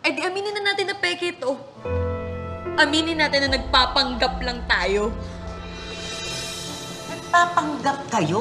Eh di aminin na natin na peke ito. Aminin natin na nagpapanggap lang tayo. Nagpapanggap kayo?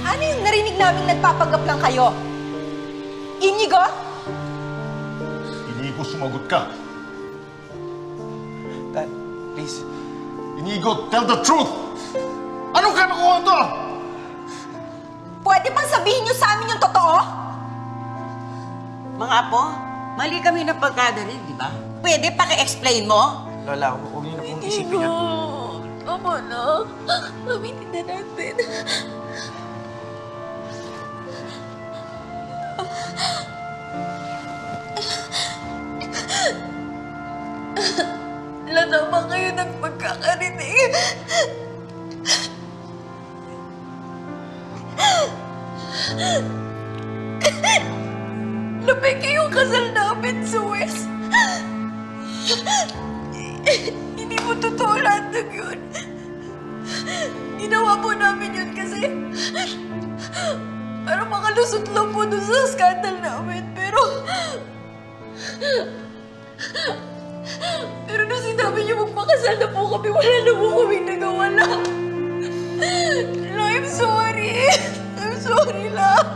Ano yung narinig naming nagpapanggap lang kayo? Inigo? Inigo, sumagot ka. Dad, please. Inigo, tell the truth! Anong kanakuha to? Pwede bang sabihin niyo sa amin yung totoo? Mga apo, mali kami ng pagkadarin, di ba? Pwede paki-explain mo? Lola, huwag niyo na pong isipin yan. Tama na. Aminin na natin. Wala naman kayo nagpagkakarinig. Napeke yung kasal namin sa West. Hindi mo totoo lahat ng yun. Ginawa po namin yun kasi para makalusot lang po dun sa scandal namin. Pero nung sinabi niyo magpakasal na po kami, wala na po kami nagawa lang. I'm sorry. I'm sorry lang.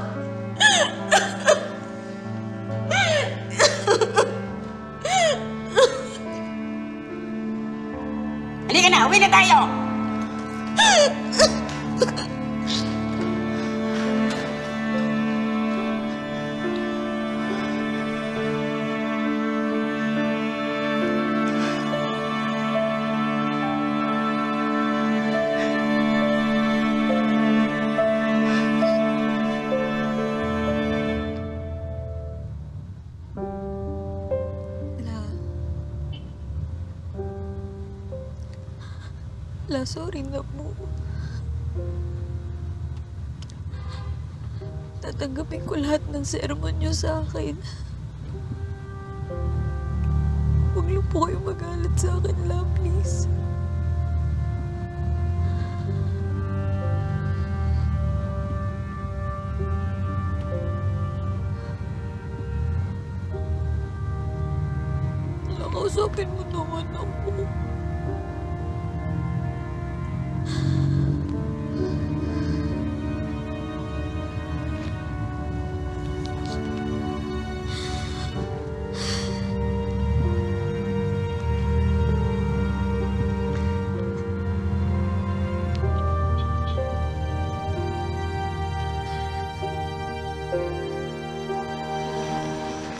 Halika na, uwi na tayo! Sorry na po. Tatanggapin ko lahat ng sermon niyo sa akin. Huwag lang po kayo magalit sa akin, La, please. Nakausapin mo naman ako.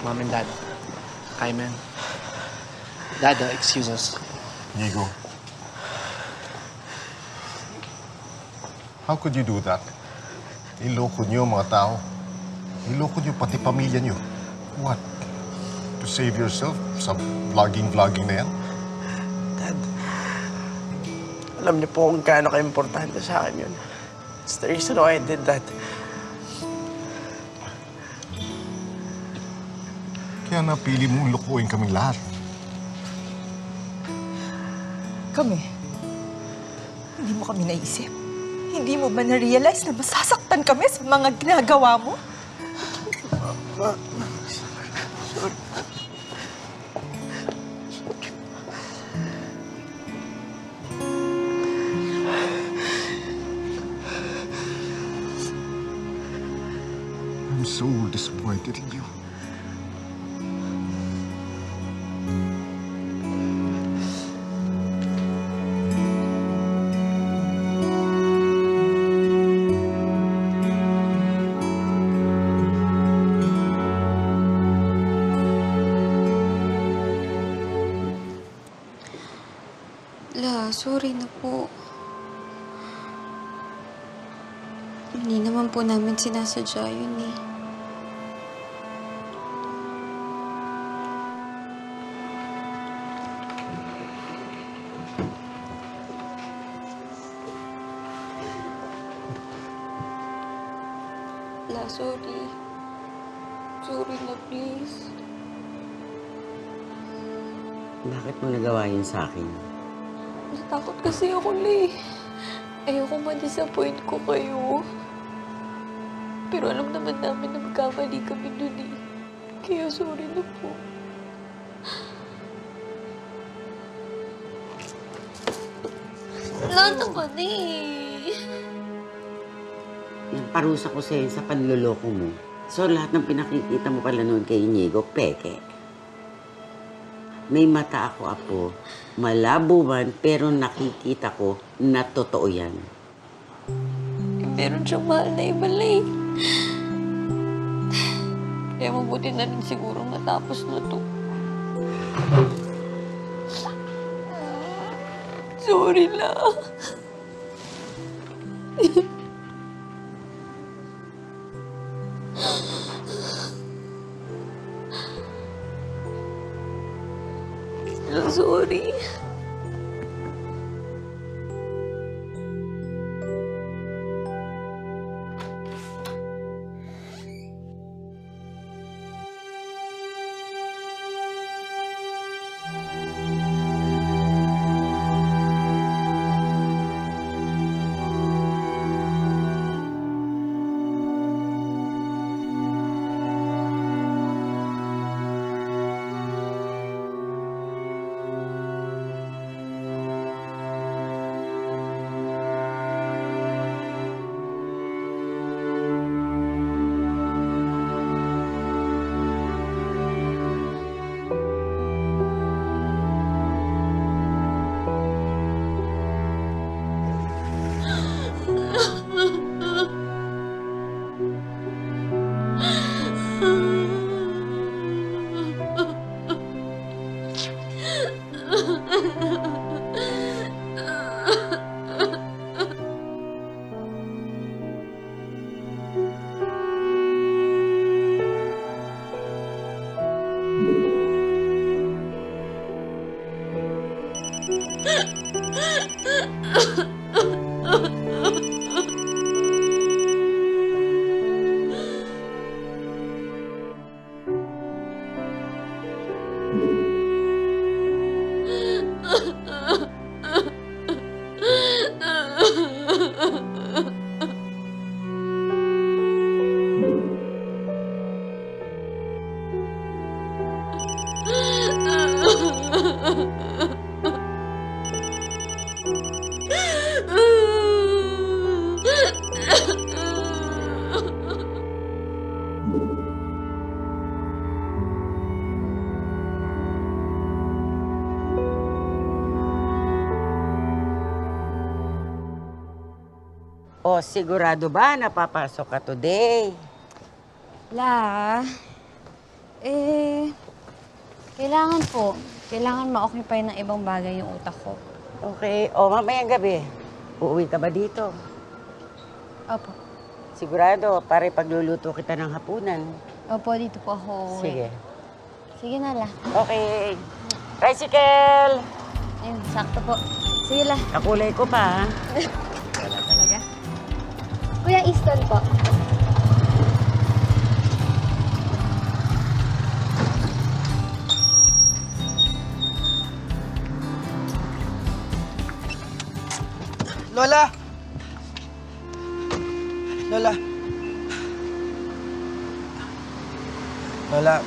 Mom and Dad. Hi, man. Dad, excuse us. Inigo. How could you do that? Niloko niyo mga tao. Niloko niyo pati pamilya niyo. What? To save yourself sa vlogging na yan? Dad, alam niyo po kung gaano ka-importante sa akin yun. It's the reason why I did that. Kaya napili mong lukuin kaming lahat. Kami? Hindi mo kami naisip? Hindi mo ba na-realize na masasaktan kami sa mga ginagawa mo? I'm so disappointed in you. Sorry na po. Hindi naman po namin sinasadya yun eh. Sorry. Sorry na, please. Bakit mo nagawa yun sa akin? Natakot kasi ako, Lay. Ayoko ma-disappoint ko kayo. Pero alam naman namin na magkamali kami dun eh. Kaya sorry na po. Wala naman eh. Yung parusa ko sa'yo sa panloloko mo. So, lahat ng pinakikita mo pala noon kay Inigo, peke. May mata ako, Apo. Malabo man, pero nakikita ko na totoo yan. Meron siyang mahal na iba, Lay. Kaya mabuti na rin siguro natapos na to. Sorry na. Sorry. O, sigurado ba napapasok ka today? Kailangan po. Kailangan ma-occupy ng ibang bagay yung utak ko. Okay. O, mamayang gabi, uuwi ka ba dito? Opo. Sigurado, para pagluluto kita ng hapunan. Opo, dito po ako uuwi. Sige. Sige na, La. Okay. Tricycle! Ayun, sakto po. Sige, La. Kakulay ko pa, ha? Wala talaga. Kuya Easton po. Lola! Lola! Lola,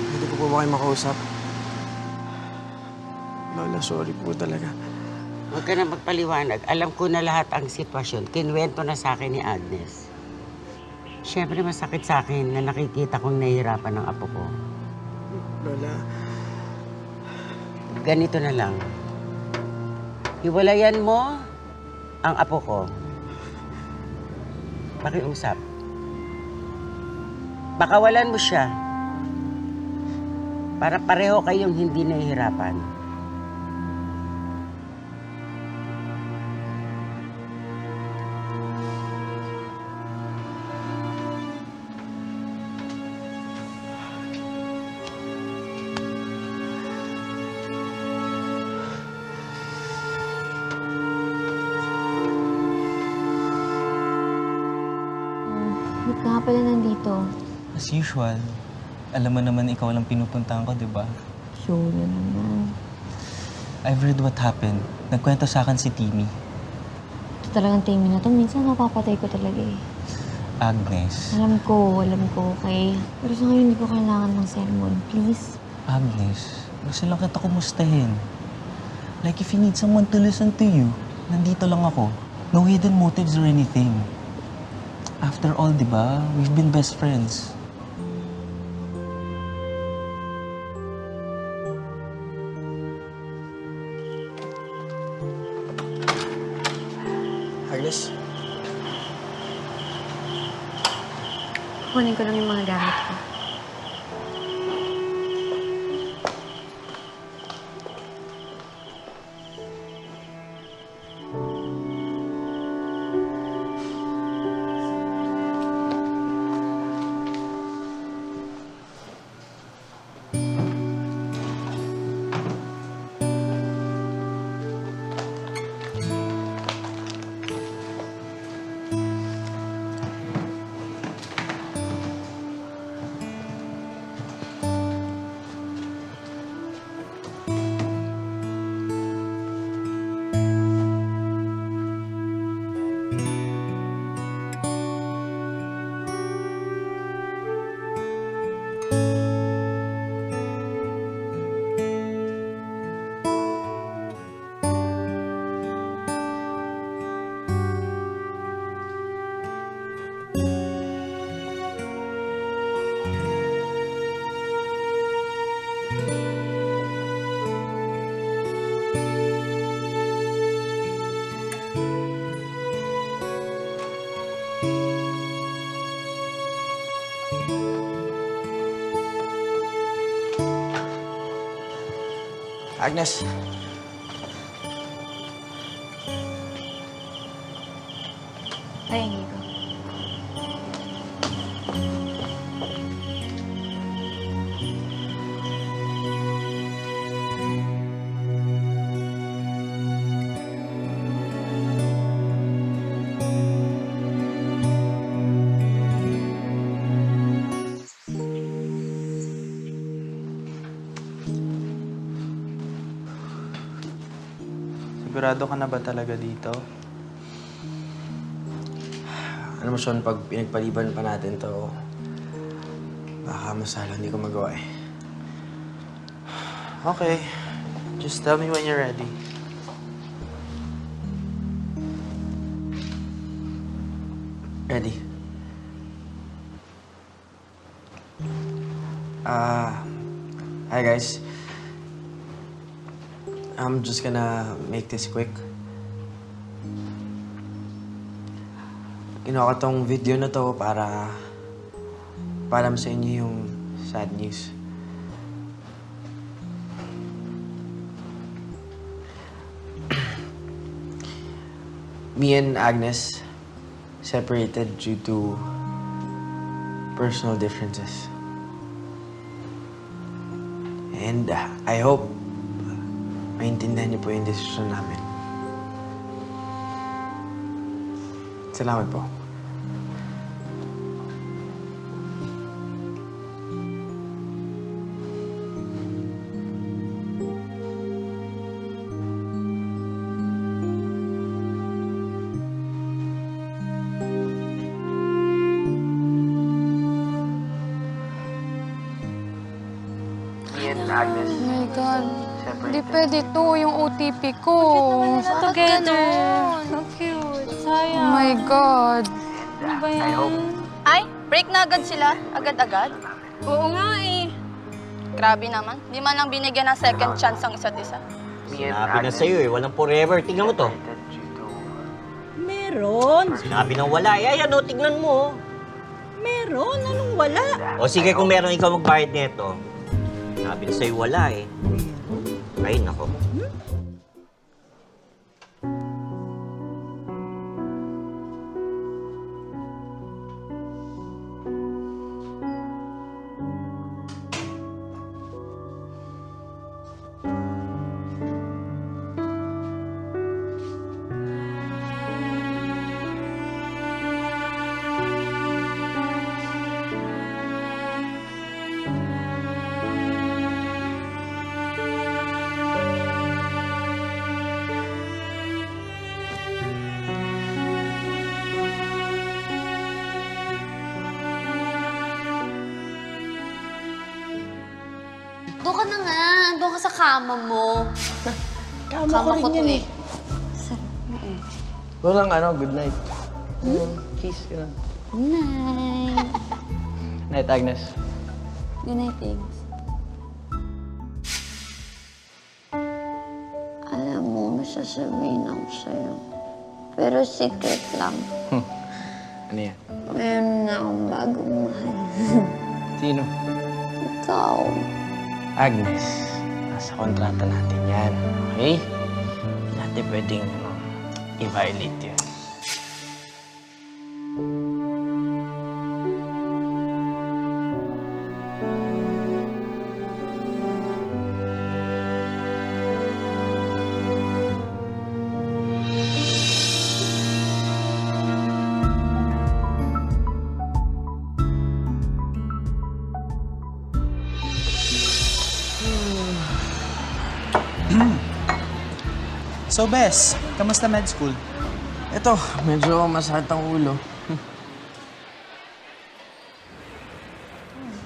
pwede ko po ba kayo makausap? Lola, sorry po talaga. Huwag ka na magpaliwanag. Alam ko na lahat ang sitwasyon. Kinwento na sa akin ni Agnes. Siyempre, masakit sa akin na nakikita kong nahihirapan ng apo ko. Lola, Ganito na lang. Hiwalayan mo ang apo ko. Pakiusap. Pakawalan mo siya. Para pareho kayong hindi nahihirapan. Ba't ka nga pala nandito? As usual, alam mo naman ikaw lang pinupuntahan ko, di ba? Show na naman. I've heard what happened. Nagkwento sa akin si Timmy. Ito talagang Timmy na to. Minsan napapatay ko talaga eh. Agnes. Alam ko, okay? Pero sa ngayon, hindi ko kailangan ng sermon. Please? Agnes, gusto lang kita kumustahin. Like if you need someone to listen to you, nandito lang ako. No hidden motives or anything. After all, di ba? We've been best friends. Agnes, Kunin ko lang yung mga gamit ko. Agnes. Ay, hindi ko. Sigurado ka na ba talaga dito? Alam mo, Sean, pag pinagpaliban pa natin to, baka masala hindi ko magawa eh. Okay. Just tell me when you're ready. Ready? Hi guys. I'm just gonna make this quick. Ginawa ko tong video na to para paalam sa inyo yung sad news. Me and Agnes separated due to personal differences. And I hope maintindihan niyo po yung desisyon namin. Salamat po. Agnes. Oh my God. Hindi pwede to, yung OTP ko. Together. So cute. Sayang. Oh my God. Ano ba yan? Ay, break na agad sila. Agad-agad. Oo nga eh. Grabe naman. Di man lang binigyan ng second chance ang isa't isa. Sinabi na sa'yo eh, walang forever. Tingnan mo to. Meron. Sinabi na wala. Eh, ayan o, tignan mo. Meron. Anong wala? O sige, kung meron ikaw magbayad nito. Sinabi na sa'yo wala eh. Ay, nako. Doon ka na nga. Doon ka sa kama mo. Kama ko rin yan eh. Walang good night. Kiss ka lang. Good night. Night, Agnes. Good night, Tiggs. Alam mo, may sasabihin ako sa'yo. Pero secret lang. Ano yan? Meron na akong bagong mahal. Sino? Ikaw. Agnes. Nasa kontrata natin yan. Okay? Hindi natin pwedeng i-violate yun. So, Bes, kamusta med school? Ito, medyo masakit ang ulo.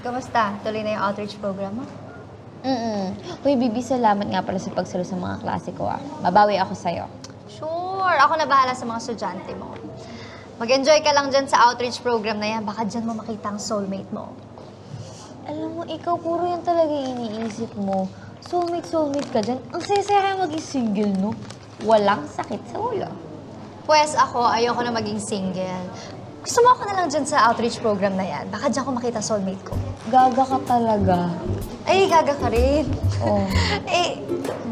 Kamusta? Tuloy na yung outreach program mo? Uy, Bibi, salamat nga pala sa pagsalo sa mga klase ko, ah. Babawi ako sa'yo. Sure! Ako na bahala sa mga estudyante mo. Mag-enjoy ka lang dyan sa outreach program na yan. Baka dyan mo makita ang soulmate mo. Alam mo, ikaw puro yan talaga iniisip mo. Soulmate ka dyan. Ang saya-saya kaya maging single, no? Walang sakit sa ulo. Pwes ako, ayoko na maging single. Gusto mo ako na lang dyan sa outreach program na yan. Baka dyan ko makita ang soulmate ko. Gaga ka talaga. Ay, gaga ka rin. Oh. Eh,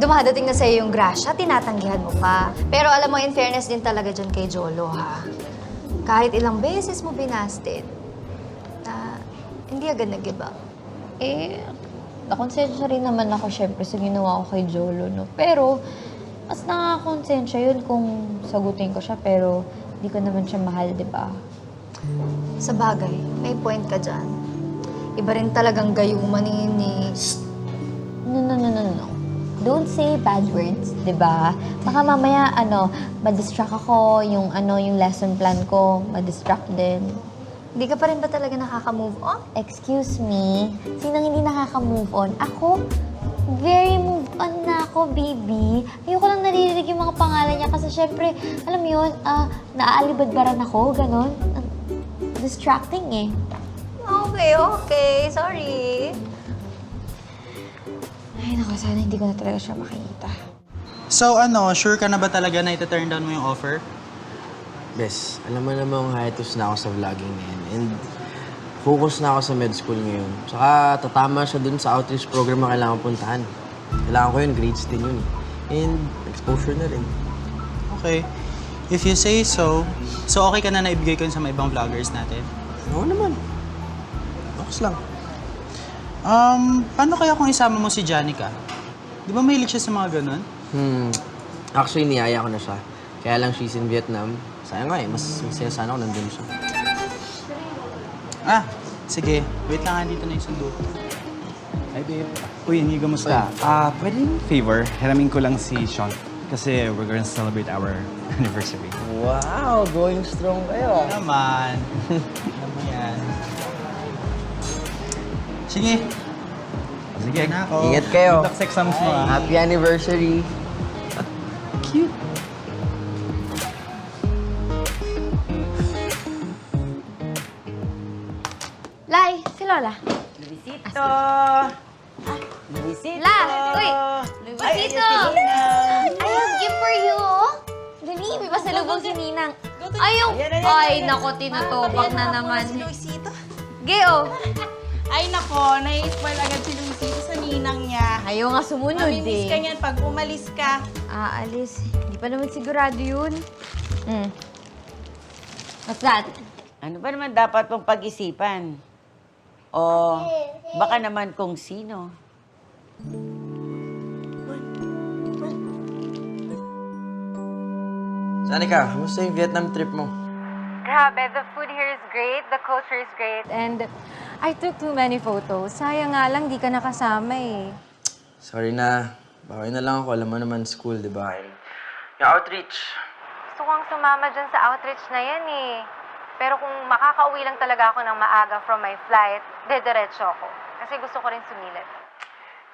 dumadating na sa'yo yung grasya, tinatanggihan mo pa. Pero alam mo, in fairness din talaga dyan kay Jolo, ha? Kahit ilang beses mo binasted, hindi agad nag-give up. Eh, nakonsensya rin naman ako syempre sa ginawa ko kay Jolo, no? Pero, mas nakakonsensya yun kung sagutin ko siya, pero di ko naman siya mahal, di ba? Sa bagay, may point ka dyan. Iba rin talagang gayuman ni... No. Don't say bad words, di ba? Baka mamaya, ma-distract ako, yung lesson plan ko, ma-distract din. Hindi ka pa rin ba talaga nakaka-move on? Excuse me, sinang hindi nakaka-move on? Ako, very move on na ako, baby. Ayoko lang naririnig yung mga pangalan niya kasi syempre, alam mo yun, naaalibadbaran ako, ganon. Distracting eh. Okay. Sorry. Ay, naku, sana hindi ko na talaga siya makikita. So, sure ka na ba talaga na ita-turn down mo yung offer? Bes, alam mo namang hiatus na ako sa vlogging na yan. And focus na ako sa med school ngayon. Tsaka tatama siya dun sa outreach program na kailangan puntahan. Kailangan ko yun, grades din yun. And exposure na rin. Okay. If you say so, okay ka na naibigay ko yun sa mga ibang vloggers natin? Oo naman. Focus lang. Paano kaya kung isama mo si Janica? Di ba mahilig siya sa mga ganun? Actually, niyaya ko na siya. Kaya lang she's in Vietnam. Sayang nga eh, mas masaya sana ako nandun siya. Sige. Wait lang, dito na yung sundo. Hi, babe. Uy, Inigo, musta? Pwede yung favor, hiramin ko lang si Sean. Kasi we're gonna celebrate our anniversary. Wow, going strong kayo. Sige, na ako. Ingat kayo. Good luck sa exams mo, ah. Happy anniversary. Cute. Lai, si Lola. Luisito! Luisito! La! Uy! Luisito! I have gift for you, oh. Dali, may pasalubong si Ninang. Ayaw! Ay, nako, tinutupak na naman. Luisito. Geo! Ay nako, nai-spoil agad si Luisito sa ninang niya. Ayaw nga sumunod Mamimiss ka eh. niyan pag umalis ka. Aalis. Hindi pa naman sigurado yun. What's that? Ano ba naman dapat mong pag-isipan? O baka naman kung sino? Sanika, kumusta yung Vietnam trip mo? Grabe, the food here is great, the culture is great, and I took too many photos. Sayang nga lang, di ka nakasama eh. Sorry na. Bawi na lang ako. Alam mo naman school, di ba? Yung outreach. Gusto kong sumama dyan sa outreach na yan eh. Pero kung makakauwi lang talaga ako ng maaga from my flight, dediretso ako. Kasi gusto ko rin sumilit.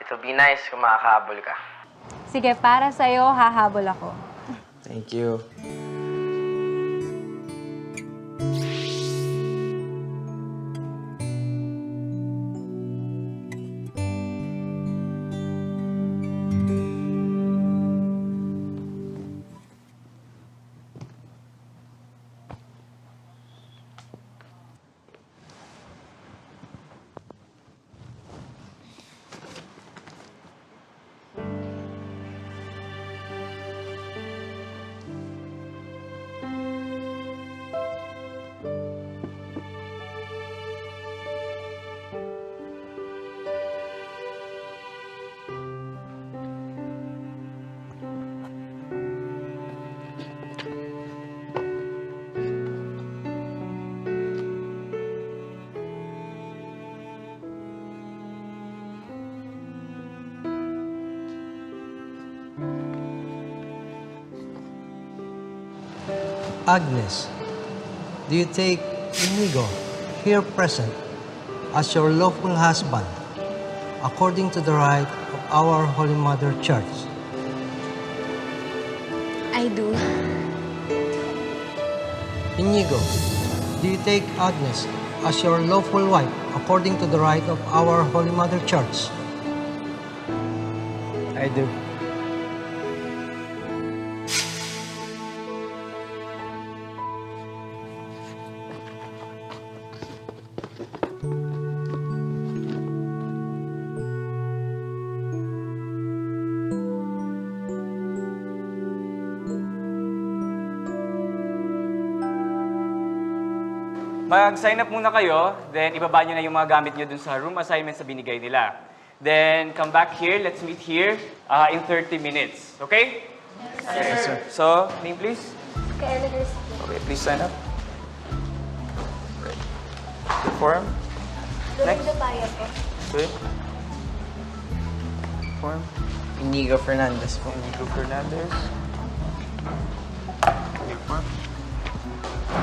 It will be nice kung makakahabol ka. Sige, para sa'yo, hahabol ako. Thank you. Agnes, do you take Inigo, here present, as your lawful husband, according to the rite of our Holy Mother Church? I do. Inigo, do you take Agnes as your lawful wife, according to the rite of our Holy Mother Church? I do. Mag-sign up muna kayo, then ibaba nyo na yung mga gamit nyo dun sa room assignments na binigay nila. Then come back here, let's meet here in 30 minutes. Okay? Yes, sir. So, name please? Okay, please sign up. Right. The form. Next. Okay. Form. Inigo Fernandez po. Inigo Fernandez. Okay, form.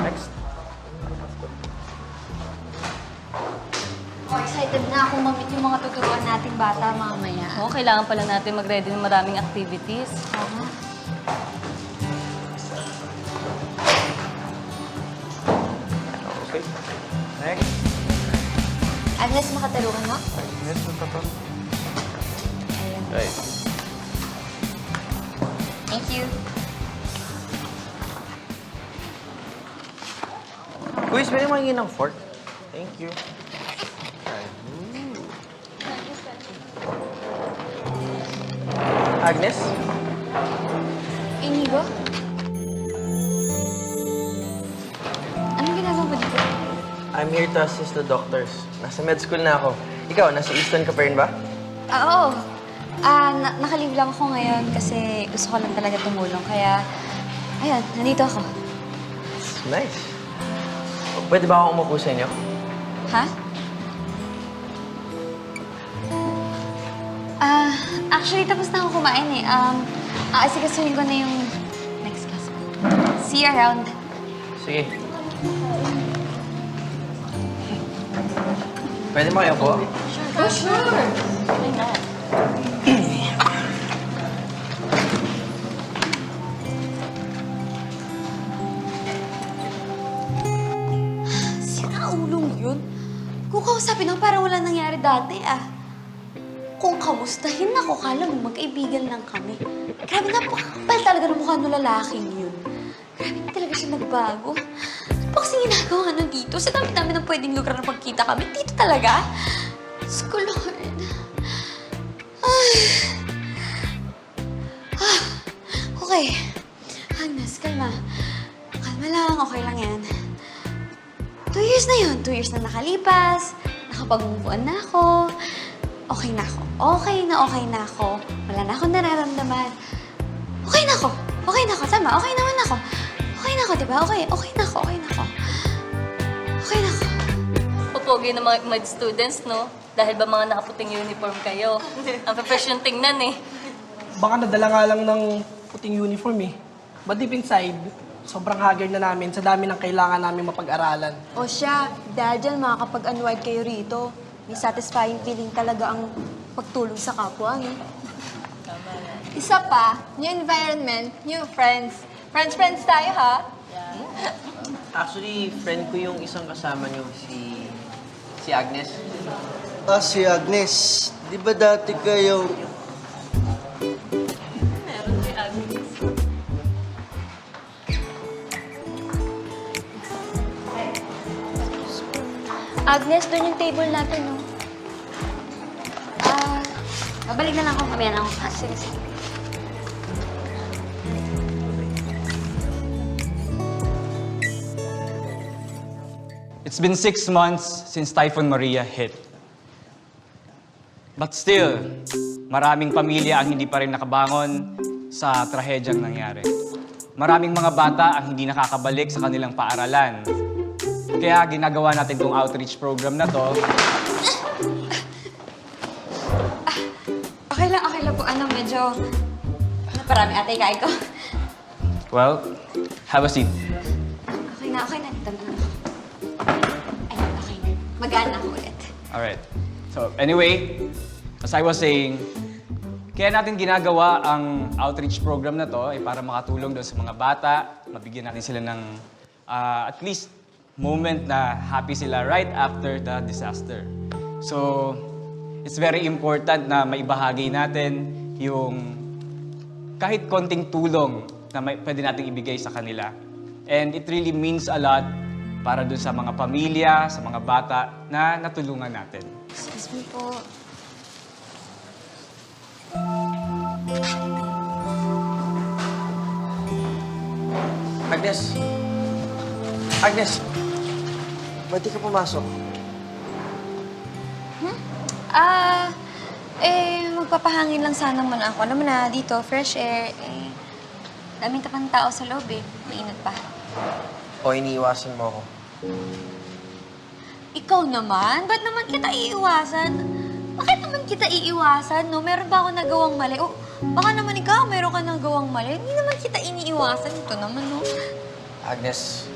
Next. Oh, excited na akong mamit yung mga tuturuan nating bata mamaya. Oo, kailangan pala natin mag-ready ng maraming activities. Okay. Next. Agnes, makatulungan mo? Next, punta pa. Right. Thank you. Luis, pwede mo hingin ng fork? Thank you. Agnes? Inigo? Anong ginagawa mo dito? I'm here to assist the doctors. Nasa med school na ako. Ikaw, nasa Easton ka pa rin ba? Oo. Nakalive lang ako ngayon kasi gusto ko lang talaga tumulong. Kaya, ayun, nandito ako. It's nice. Pwede ba akong umupo sa inyo? Ha? Actually, tapos na ako kumain eh. Asikasuhin ko na yung next class ko. See you around. Sige. Pwede mo kayo po? Oh, sure. Sinaulong yun. Kung kausapin ako, parang wala nangyari dati, ah. Kung kamustahin ako, kala mo magkaibigan lang kami. Grabe, napakapal talaga ng mukha ng lalaking yun. Grabe, hindi talaga siya nagbago. Ano ba kasi ginagawa nun dito? Sa dami-dami ng pwedeng lugar na pagkita kami. Dito talaga? Diyos ko, Lord. Ay. Ah. Okay. Agnes, kalma. Kalma lang, okay lang yan. 2 years na yun. 2 years na nakalipas. Nakapag-move on na ako. Okay na ako. Okay na ako. Wala na akong nararamdaman. Okay na ako. Okay na ako. Tama, okay naman ako. Okay na ako, diba? Okay na ako. Okay na ako. Okay na ako. Popogi ng mga med students, no? Dahil ba mga nakaputing uniform kayo? Ang profession tingnan eh. Baka nadala nga lang ng puting uniform eh. But deep inside, sobrang haggard na namin sa dami ng kailangan namin mapag-aralan. O siya, dahil dyan makakapag-unwind kayo rito. May satisfying feeling talaga ang pagtulong sa kapwa, no? Isa pa, new environment, new friends. Friends tayo, ha? Actually, friend ko yung isang kasama niyo, si Agnes. Si Agnes, di ba dati kayo... Meron si Agnes. Agnes, doon yung table natin, no? Babalik na lang ako. Mamaya na ako. Sige, sige. It's been 6 months since Typhoon Maria hit. But still, maraming pamilya ang hindi pa rin nakabangon sa trahedyang nangyari. Maraming mga bata ang hindi nakakabalik sa kanilang paaralan. Kaya ginagawa natin itong outreach program na to. Okay lang po. Medyo... Parami ate, kain ko. Well, have a seat. Okay na. Dito na lang ako. Ayun, okay na. Magaan ako ulit. Alright. So, anyway, as I was saying, kaya natin ginagawa ang outreach program na to ay para makatulong doon sa mga bata, mabigyan natin sila ng at least moment na happy sila right after the disaster. So, it's very important na maibahagi natin yung kahit konting tulong na pwede nating ibigay sa kanila. And it really means a lot para dun sa mga pamilya, sa mga bata na natulungan natin. Excuse me po. Agnes! Agnes! Ba't di ka pumasok? Magpapahangin lang sana muna ako. Alam mo na, dito, fresh air. Daming tapang tao sa loob eh. Mainit pa. O iniiwasan mo ako? Ikaw naman? Ba't naman kita iiwasan? Bakit naman kita iiwasan, no? Meron ba ako nagawang mali? O, baka naman ikaw, meron ka nagawang mali. Hindi naman kita iniiwasan. Ito naman, no? Agnes,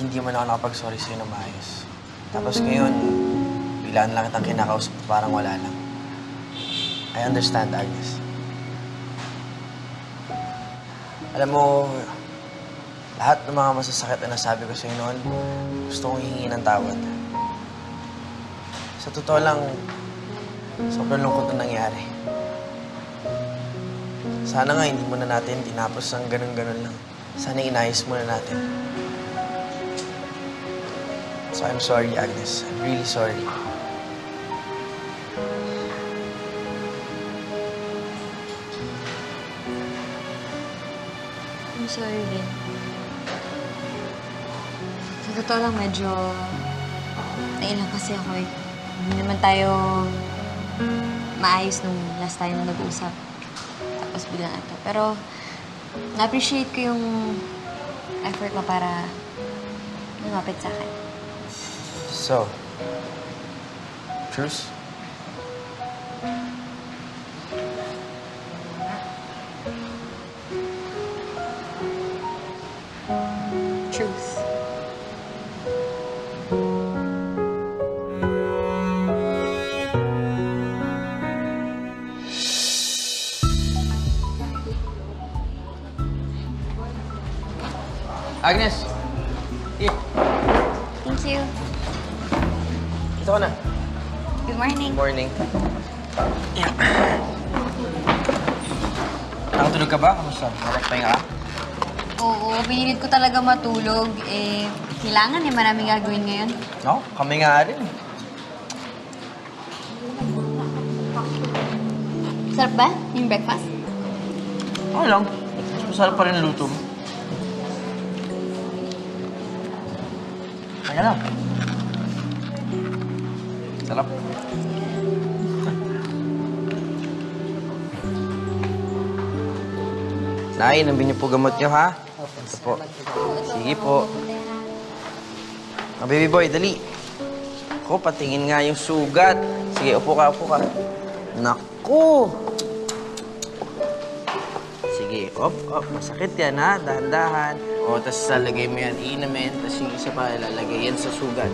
hindi man ako nakapag-sorry sa'yo na maayos. Tapos ngayon, biglaan lang kitang kinakausap, parang wala lang. I understand, Agnes. Alam mo, lahat ng mga masasakit na nasabi ko sa'yo noon, gusto kong hihingi ng tawad. Sa totoo lang, sobrang lungkot na nangyari. Sana nga hindi muna natin tinapos ng ganun-ganun lang. Sana inayos muna natin. So I'm sorry, Agnes. I'm really sorry. I'm sorry din. Sa totoo lang, medyo nailang kasi ako eh. Hindi naman tayo maayos nung last time na nag-uusap. Tapos biglang ito. Pero na-appreciate ko yung effort mo para lumapit sa akin. So, truce? Truth. Agnes! Here. Thank you. Ito ka na. Good morning. Morning. Nakatulog ka ba? Kamusta? Nakapagpahinga ka? Oo, pinilit ko talaga matulog. Eh, kailangan maraming gagawin ngayon. No, kami nga rin. Sarap ba yung breakfast? Okay lang. Masarap pa rin ang luto mo. Kaya lang. Sarap. Nay, nabin niyo po gamot niyo, ha? Ito po. Sige po. Baby boy, dali. Ako, patingin nga yung sugat. Sige, upo ka, upo ka. Naku! Sige, op. Masakit yan, ha? Dahan-dahan. O, tapos lalagay mo yan, iinamin. Tapos yung isa pa, ilalagay yan sa sugat.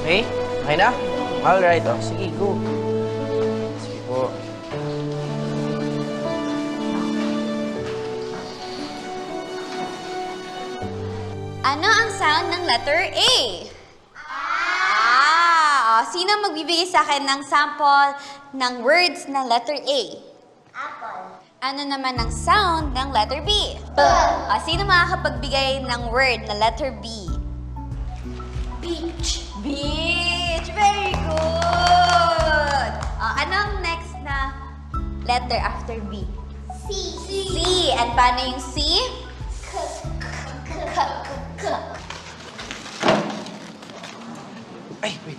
Okay? Okay na? Alright, o. Sige, go. Sige po. Ano ang sound ng letter A? Sino magbibigay sa akin ng sample ng words na letter A? Apple. Ano naman ang sound ng letter B? Sino makakapagbigay ng word na letter B? Beach. Beach! Very good! Anong next na letter after B? C. C. And paano yung C? Ay, wait.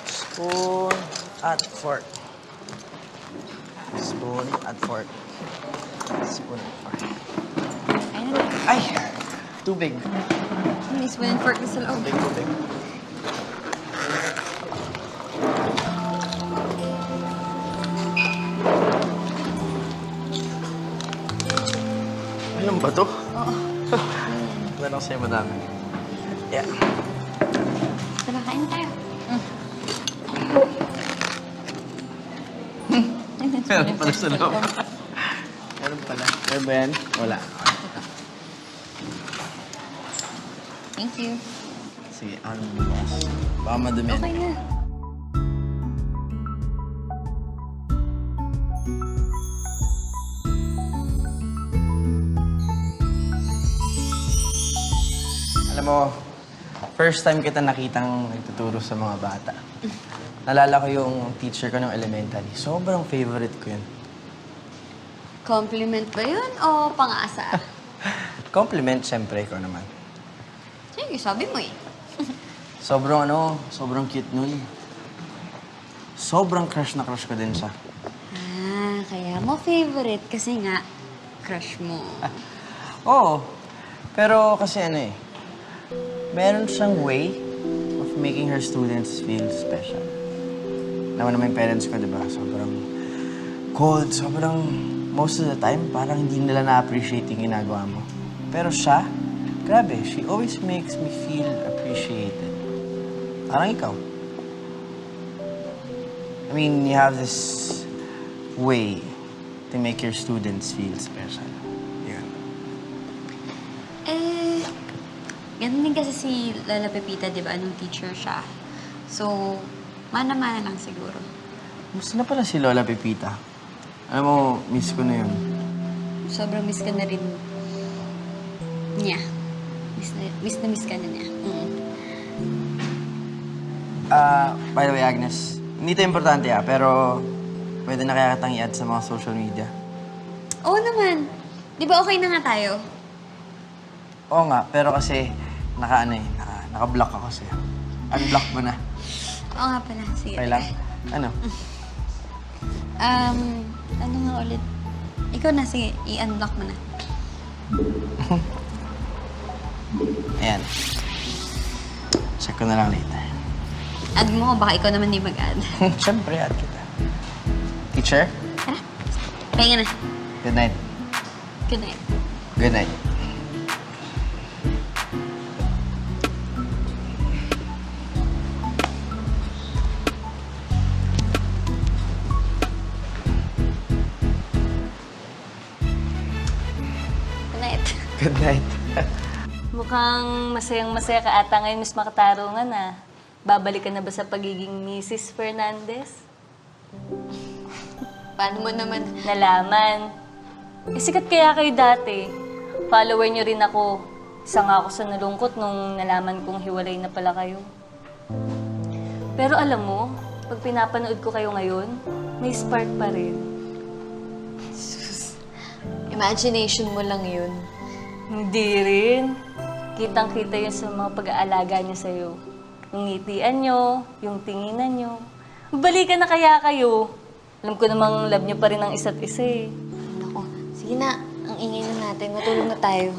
Spoon at fork. Spoon at fork. Spoon at fork. Ay! Tubig. May spoon and fork na sa loob. Tubig. Alam ba to? Oo. Meron sa'yo madami. Yeah. Tara, kain tayo. Meron pala sa loob. Meron pala. Meron ba yan? Wala. Thank you. Sige, ano bukas? Baka madumi. Okay na. Alam mo, first time kita nakitang nagtuturo sa mga bata. Nalala ko yung teacher ko ng elementary. Sobrang favorite ko yun. Compliment ba yun o pang-aasar? Compliment, siyempre, ko naman. Sige, sabi mo eh. Sobrang cute nun. Sobrang crush na crush ko din siya. Kaya mo favorite kasi nga, crush mo. Oo. Pero kasi meron siyang way of making her students feel special. Naman yung parents ko, di ba? Sobrang cold, most of the time, parang hindi nila na-appreciate yung ginagawa mo. Pero siya, grabe, she always makes me feel appreciated. Parang ikaw. I mean, you have this way to make your students feel special. Yun. Ganun din kasi si Lola Pepita, di ba? Anong teacher siya. So, mana-mana lang siguro. Gusto na pala si Lola Pepita. Alam mo, miss ko na yun. Sobrang miss ka na rin niya. Miss ka na niya. By the way, Agnes, hindi ito importante pero pwede na kaya kitang i-add sa mga social media. Oo naman. Di ba okay na nga tayo? Oo nga, pero kasi naka-block ako sa'yo. Unblock mo na. Oo nga pala. Sige. Okay lang? Ano? Ano nga ulit? Ikaw na, sige. I-unblock mo na. Ayan. Check ko na lang later. Add mo, baka ikaw naman di mag-add. Siyempre, add kita. Teacher? Tara. Pahinga na. Good night. Good night. Good night. Good night. Mukhang masayang-masaya ka ata ngayon, Miss Makatarungan, ah. Babalik ka na ba sa pagiging Mrs. Fernandez? Paano mo naman? Nalaman. Sikat kaya kayo dati. Follower niyo rin ako. Isa nga ako sa nalungkot nung nalaman kong hiwalay na pala kayo. Pero alam mo, pag pinapanood ko kayo ngayon, may spark pa rin. Imagination mo lang yun. Hindi rin. Kitang-kita yun sa mga pag-aalaga niya sa'yo. Yung ngitian niyo, yung tinginan niyo. Balikan na kaya kayo. Alam ko namang love niyo pa rin ang isa't isa eh. Nako, sige na. Ang ingay na natin. Matulog na tayo.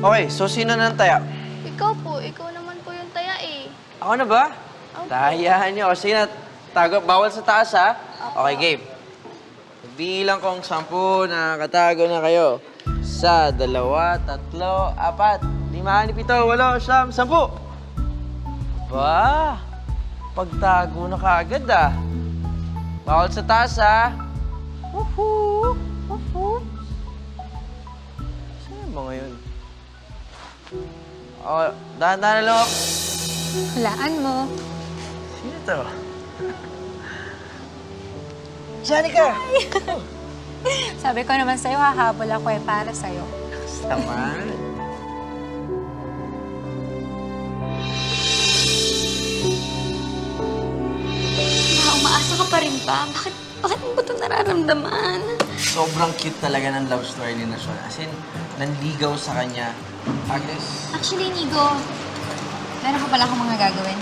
Okay, so sino nang taya? Ikaw po, ikaw naman po yung taya eh. Ako na ba? Tahayahan niyo. Kasi na, bawal sa taas, ha? Okay, game. Bilang kong 10 na katago na kayo. 1, 2, 3, 4, 5, 7, 8, 9, 10. Ba, pagtago na kaagad, ah. Bawal sa taas, ha? Woohoo! Woohoo! Saan mo ngayon? Oh, dahan-dahan na lang ako. Hulaan mo. Sino to? Janica! Sabi ko naman sa'yo, hahabol ako eh para sa'yo. Naman. Umaasa ka pa rin ba? Bakit mo ba ito nararamdaman? Sobrang cute talaga ng love story ni Sean. As in, nanligaw sa kanya. Agnes? Actually, Nigo, meron ka pala akong mga gagawin.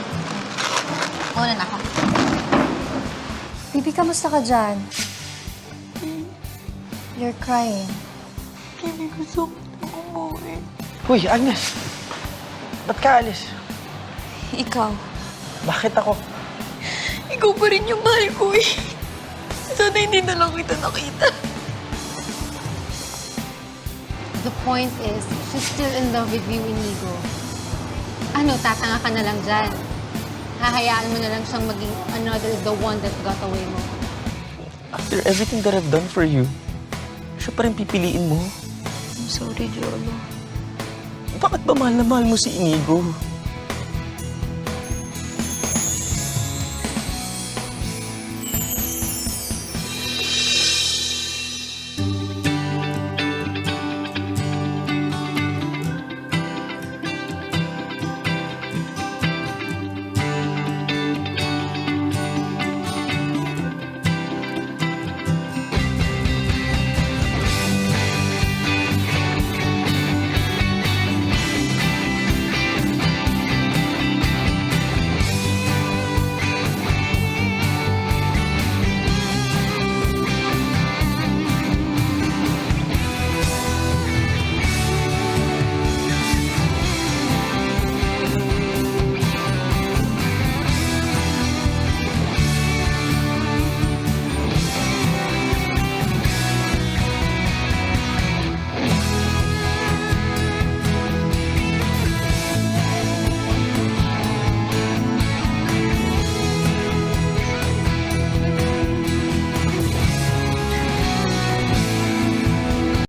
Una na ako. Baby, kamusta ka dyan? You're crying. Hindi gusto ko umuwi. Uy, Agnes! Ba't ka alis? Ikaw. Bakit ako? Ikaw pa rin yung mahal ko eh. Sana hindi na lang kita nakita. The point is, she's still in love with you, Inigo. Ano, tatanga ka na lang dyan. Hahayaan mo na lang siyang maging another the one that got away mo. After everything that I've done for you, siya pa rin pipiliin mo? I'm sorry, Jolo. Bakit ba mahal na mahal mo si Inigo?